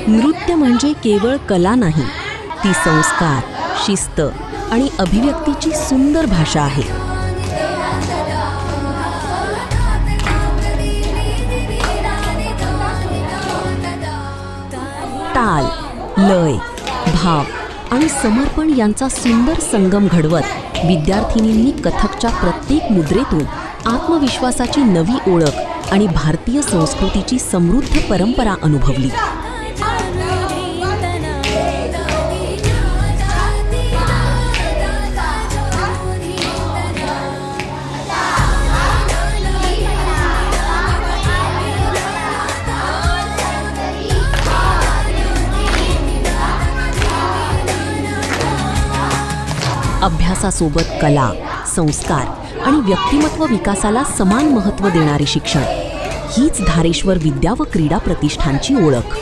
नृत्य म्हणजे केवळ कला नाही, ती संस्कार, शिस्त आणि अभिव्यक्तीची सुंदर भाषा आहे. ताल, लय, भाव आणि समर्पण यांचा सुंदर संगम घडवत विद्यार्थिनींनी कथकच्या प्रत्येक मुद्रेतून आत्मविश्वासाची नवी ओळख आणि भारतीय संस्कृतीची समृद्ध परंपरा अनुभवली. अभ्यासासोबत कला, संस्कार आणि व्यक्तिमत्व विकासाला समान महत्त्व देणारे शिक्षण, हीच धारेश्वर विद्या व क्रीडा प्रतिष्ठानची ओळख.